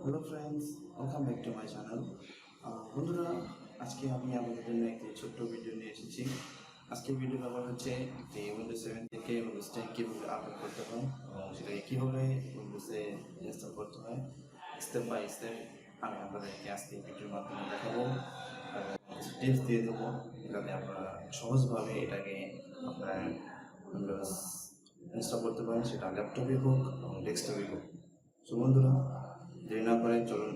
Hello friends, welcome back to my channel. বন্ধুরা, আজকে আমি আপনাদের জন্য একটি ছোট্ট ভিডিও নিয়ে এসেছি। আজকের ভিডিও ব্যাপার হচ্ছে একটি উইন্ডোজ 7 থেকে উইন্ডোজ 10 কীভাবে আপলোড করতে হয় এবং সেটাকে কীভাবে উইন্ডোজে ইনস্টল করতে হয় স্টেপ বাই স্টেপ আমি আপনাদেরকে আজকে ভিডিওর মাধ্যমে দেখাবো এবং কিছু টিপস দিয়ে দেবো যাতে আপনারা সহজভাবে এটাকে আপনার উইন্ডোজ ইনস্টল করতে পারেন, সেটা ল্যাপটপে হোক এবং ডেস্কটপে হোক। সো বন্ধুরা, দেরি না করে চলুন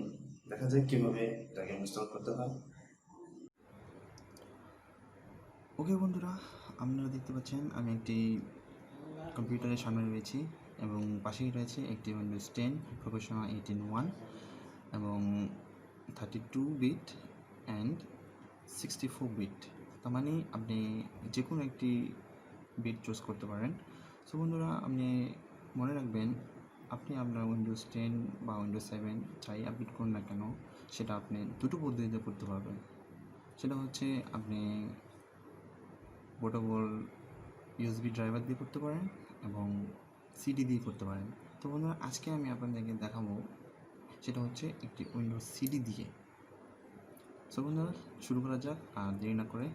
দেখা যাক কীভাবে এটাকে ইনস্টল করতে হয়। ওকে বন্ধুরা, আপনারা দেখতে পাচ্ছেন আমি একটি কম্পিউটারের সামনে রয়েছি এবং পাশেই রয়েছে একটি উইন্ডোজ 10 প্রফেশনাল 18.1 এবং 32 বিট অ্যান্ড 64 বিট। তার মানে আপনি যে কোনো একটি বিট চুজ করতে পারেন। সো বন্ধুরা, আপনি মনে রাখবেন আপনি আপনার উইন্ডোজ 10 বা উইন্ডোজ 7 যাই আপডেট করুন না কেন, সেটা আপনি দুটো পদ্ধতিতে করতে পারবেন। সেটা হচ্ছে আপনি পোর্টেবল ইউএসবি ড্রাইভার দিয়ে করতে পারেন এবং সিডি দিয়ে করতে পারেন। তো বন্ধুরা, আজকে আমি আপনাদেরকে দেখাবো সেটা হচ্ছে একটি উইন্ডোজ সিডি দিয়ে। সো বন্ধুরা, শুরু করা যাক আর দেরি না করে।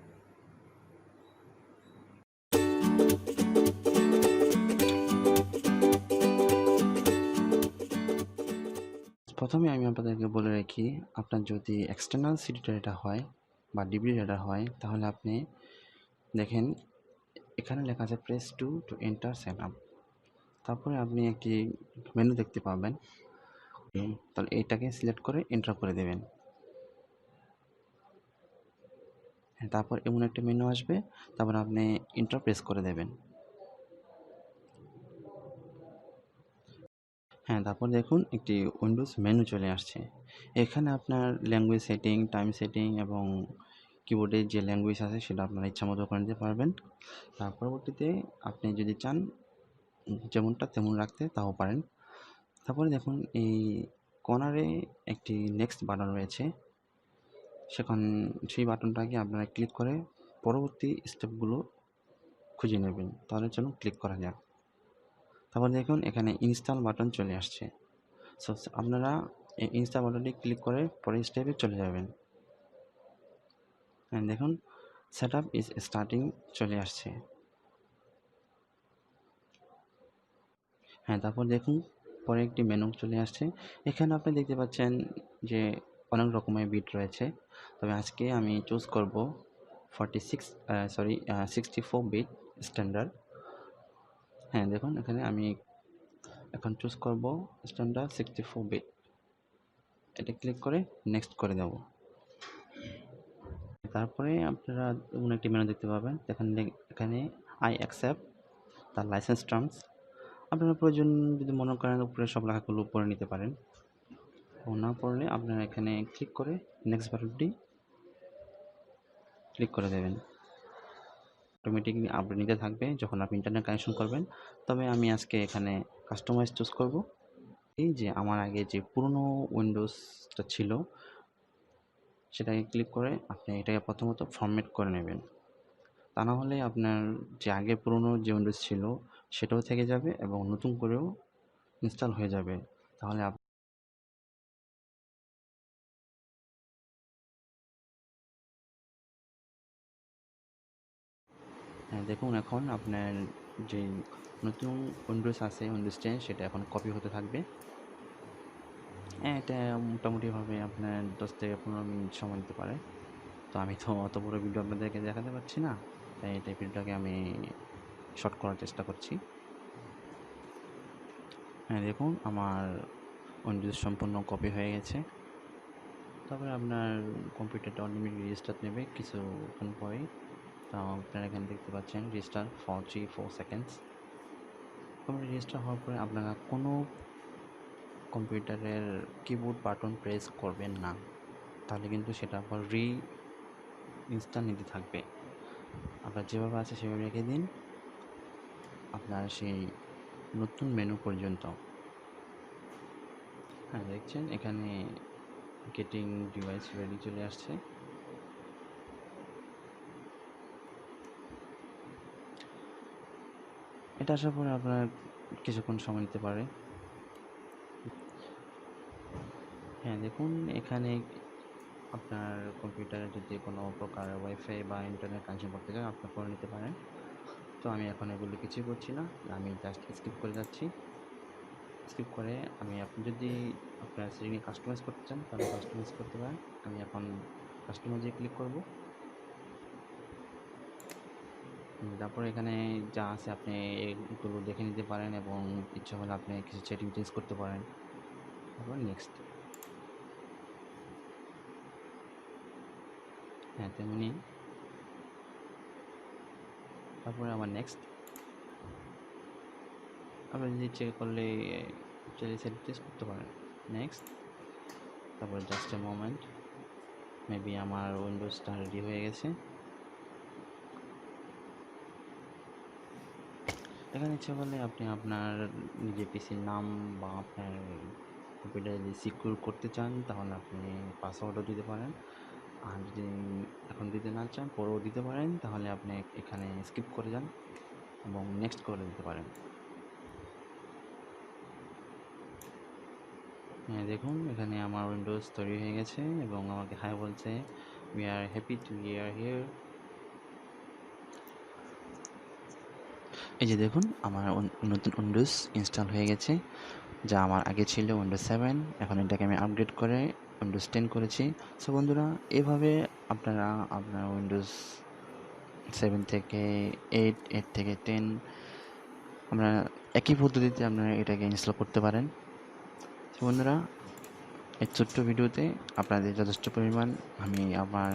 প্রথমে আমি আপনাদেরকে বলে রাখি, আপনার যদি এক্সটার্নাল সিডি ডেটা হয় বা ডিভিডি ডেটা হয় তাহলে আপনি দেখেন এখানে লেখা আছে press to enter set up. তারপরে আপনি একটি মেনু দেখতে পাবেন, তাহলে এইটাকে সিলেক্ট করে এন্টার করে দেবেন। তারপর এমন একটা মেনু আসবে, তারপর আপনি এন্টার প্রেস করে দেবেন। তারপর দেখুন একটি উইন্ডোজ মেনু চলে আসছে। এখানে আপনার ল্যাঙ্গুয়েজ সেটিং, টাইম সেটিং এবং কিবোর্ডে যে ল্যাঙ্গুয়েজ আছে সেটা আপনারা ইচ্ছামতো করে নিতে পারবেন। তার পরবর্তীতে আপনি যদি চান যেমনটা তেমন রাখতে তাও পারেন। তারপরে দেখুন এই কর্নারে একটি নেক্সট বাটন রয়েছে, সেই বাটনটাকে আপনারা ক্লিক করে পরবর্তী স্টেপগুলো খুঁজে নেবেন। তাহলে চলুন ক্লিক করা যাক। তারপর দেখুন এখানে ইনস্টল বাটন চলে আসছে। সো আপনারা এই ইনস্টল বাটনটি ক্লিক করে পরের স্টেপে চলে যাবেন। দেখুন সেট আপ ইজ স্টার্টিং চলে আসছে। তারপর দেখুন পরে একটি মেনু চলে আসছে। এখানে আপনি দেখতে পাচ্ছেন যে অনেক রকমের বিট রয়েছে, তবে আজকে আমি চুজ করব 64 বিট স্ট্যান্ডার্ড। দেখুন এখানে আমি এখন চুজ করব স্ট্যান্ডার্ড 64 বিট। এটা ক্লিক করে নেক্সট করে দেব। তারপরে আপনারা এমন একটি মেনু দেখতে পাবেন, এখানে আই অ্যাকসেপ্ট তার লাইসেন্স টার্মস। আপনারা প্রয়োজন যদি মনে করেন উপরে সব লেখাগুলো পড়ে নিতে পারেন, ও না পড়লে আপনারা এখানে ক্লিক করে নেক্সট বাটনটি ক্লিক করে দেবেন। অটোমেটিকলি আপডেট নিতে থাকবে যখন আপনি ইন্টারনেট কানেকশন করবেন। তবে আমি আজকে এখানে কাস্টমাইজ চুজ করব। এই যে আমার আগে যে পুরনো উইন্ডোজটা ছিল সেটাকে ক্লিক করে আপনি এটাকে প্রথমত ফরম্যাট করে নেবেন। তা না হলে আপনার যে আগে পুরনো যে উইন্ডোজ ছিল সেটাও থেকে যাবে এবং নতুন করেও ইনস্টল হয়ে যাবে। তাহলে দেখুন এখন আপনার যে নতুন উইন্ডোজ আছে উইন্ডোজ 10 সেটা এখন কপি হতে থাকবে। এটা মোটামুটিভাবে আপনার 10 থেকে 15 মিনিট সময় নিতে পারে। তো আমি তো অত বড় ভিডিও আপনাদেরকে দেখাতে পারছি না, তাই এই ভিডিওটাকে আমি শর্ট করার চেষ্টা করছি। দেখুন আমার উইন্ডোজ সম্পূর্ণ কপি হয়ে গেছে। তারপরে আপনার কম্পিউটারটা অটোমেটিক রেজিস্টার নেবে কিছুক্ষণ পরেই। তো আপনারা এখানে দেখতে পাচ্ছেন রেজিস্টার 4 সেকেন্ডস। কম্পিউটার রেজিস্টার হওয়ার পরে আপনারা কোনো কম্পিউটারের কিবোর্ড বাটন প্রেস করবেন না, তাহলে কিন্তু সেটা আবার ইনস্টল নিতে থাকবে। আপনার যেভাবে আছে সেভাবে রেখে দিন আপনার সেই নতুন মেনু পর্যন্ত। দেখছেন এখানে গেটিং ডিভাইস রেডি চলে আসছে। এটা আসার পরে আপনার কিছুক্ষণ সময় নিতে পারে। হ্যাঁ, দেখুন এখানে আপনার কম্পিউটারে যদি কোনো প্রকার ওয়াইফাই বা ইন্টারনেট কানেকশন করতে চান আপনি করে নিতে পারেন। তো আমি এখন এগুলো কিছুই করছি না, আমি জাস্ট স্কিপ করে যাচ্ছি। স্কিপ করে আপনি যদি আপনার সেটিংয়ে কাস্টমাইজ করতে চান তাহলে কাস্টমাইজ করতে পারেন। আমি এখন কাস্টমাইজে ক্লিক করব। তারপরে এখানে যা আছে আপনি এগুলো দেখে নিতে পারেন এবং ইচ্ছা হলে আপনি কিছু সেটিং চেঞ্জ করতে পারেন। তারপর নেক্সট। হ্যাঁ, তেমনি তারপরে আবার নেক্সট। আপনি যদি ইচ্ছে করলে চাইলে সেটিং চেঞ্জ করতে পারেন। নেক্সট। তারপরে জাস্ট এ মোমেন্ট, মেবি আমার উইন্ডোজটা রেডি হয়ে গেছে। এখানে ইচ্ছা করলে আপনি আপনার নিজের পিসির নাম বা আপনার কম্পিউটার যদি সিকিউর করতে চান তাহলে আপনি পাসওয়ার্ডও দিতে পারেন। আর যদি এখন দিতে না চান পরেও দিতে পারেন, তাহলে আপনি এখানে স্কিপ করে যান এবং নেক্সট করে দিতে পারেন। হ্যাঁ, দেখুন এখানে আমার উইন্ডোজ তৈরি হয়ে গেছে এবং আমাকে হাই বলছে, we are happy to here here. এই যে দেখুন আমার নতুন উইন্ডোজ ইনস্টল হয়ে গেছে, যা আমার আগে ছিল উইন্ডোজ 7, এখন এটাকে আমি আপগ্রেড করে উইন্ডোজ 10 করেছি। সো বন্ধুরা, এভাবে আপনারা আপনার উইন্ডোজ 7 থেকে 8, 8 থেকে 10 আমরা একই পদ্ধতিতে আপনারা এটাকে ইনস্টল করতে পারেন। সো বন্ধুরা, এই ছোট্ট ভিডিওতে আপনাদের যথেষ্ট পরিমাণ আমি আমার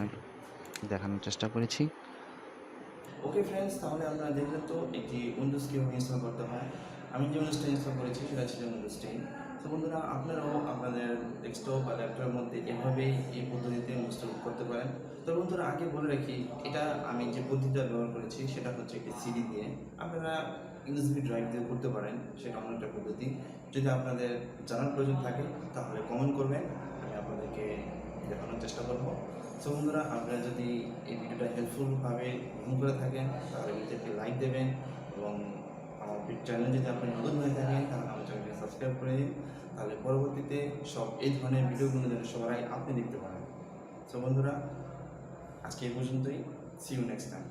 দেখানোর চেষ্টা করেছি। ওকে ফ্রেন্ডস, তাহলে আপনারা দেখলেন তো একটি উইন্ডোজ কীভাবে ইনস্টল করতে হয়। আমি যে উইন্ডোজটা ইনস্টল করেছি সেটা ছিল উইন্ডোজ 10। তো বন্ধুরা, আপনারাও আপনাদের ডেস্কটপ বা ল্যাপটপের মধ্যে এভাবেই এই পদ্ধতিতে ইনস্টল করতে পারেন। তো বন্ধুরা, আগে বলে রাখি, এটা আমি যে পদ্ধতিটা ব্যবহার করেছি সেটা হচ্ছে একটি সিডি দিয়ে। আপনারা ইউএসবি ড্রাইভ দিয়ে করতে পারেন, সেটা অন্য একটা পদ্ধতি। যদি আপনাদের জানার প্রয়োজন থাকে তাহলে কমেন্ট করবেন, আমি আপনাদেরকে দেখানোর চেষ্টা করব। সো বন্ধুরা, আপনারা যদি এই ভিডিওটা হেল্পফুলভাবে গ্রহণ করে থাকেন তাহলে ভিডিওকে লাইক দেবেন এবং আমার চ্যানেল যদি আপনি নতুন হয়ে থাকেন তাহলে আমার চ্যানেলকে সাবস্ক্রাইব করে দিন, তাহলে পরবর্তীতে সব এই ধরনের ভিডিওগুলো যেন সবাই আপনি দেখতে পারেন। সো বন্ধুরা, আজকে এই পর্যন্তই। See you next time.